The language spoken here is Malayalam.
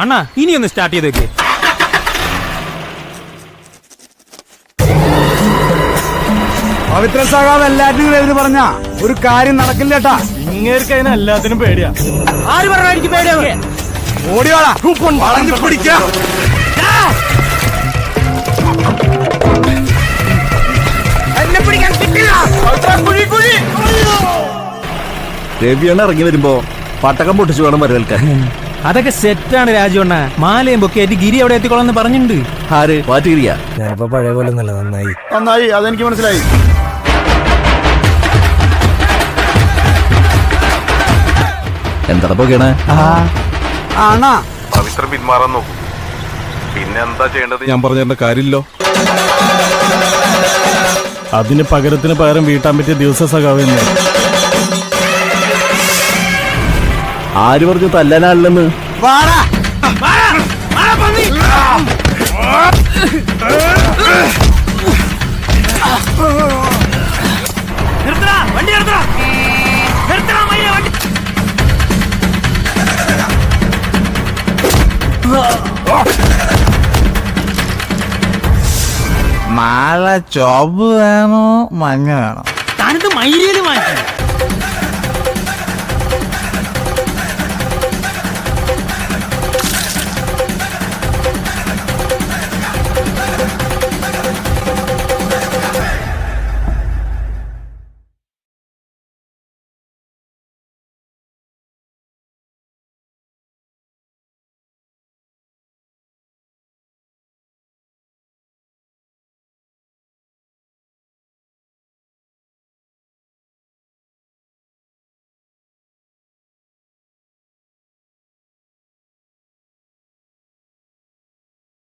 അണ്ണാ ഇനി ഒന്ന് സ്റ്റാർട്ട് ചെയ്തേക്ക്. പവിത്ര സഖാവ് എല്ലാറ്റിനും എഴുതി പറഞ്ഞ ഒരു കാര്യം നടക്കില്ലേട്ടാ. ഇങ്ങേർക്ക് അതിന് എല്ലാത്തിനും പേടിയാ. ആര് പറഞ്ഞാ എനിക്ക് പേടിയാ? ഓടിയോളാ വളഞ്ഞു പിടിക്കാം. രവിയാണ് ഇറങ്ങി വരുമ്പോ പട്ടക്കം പൊട്ടിച്ചു വേണം വരവേൽക്കാൻ. അതൊക്കെ സെറ്റാണ് രാജുവണ്ണ. മാലയും പൊക്കെ ഗിരി അവിടെ എത്തിക്കോളാന്ന് പറഞ്ഞിട്ടുണ്ട്. ആര് വാറ്റുകിരിയാ? ഞാനിപ്പോ പഴയ പോലെ ഒന്നല്ല. നന്നായി, അതെനിക്ക് മനസ്സിലായി. എന്താ പൊക്കെയാണ്? ആണാ പവിത്ര പിന്മാറാൻ നോക്കും. പിന്നെ എന്താ ചെയ്യേണ്ടത് ഞാൻ പറഞ്ഞ കാര്യമില്ലോ. അതിന് പകരത്തിന് പകരം വീട്ടാൻ പറ്റിയ ദിവസ സഖാവ് തന്നെ. ആര് പറഞ്ഞു തല്ലാനാളില്ലെന്ന്? വാടാ മാല ചോപ്പ് വേണോ മഞ്ഞ വേണോ? താനിത് മൈരിയില് മാറ്റി.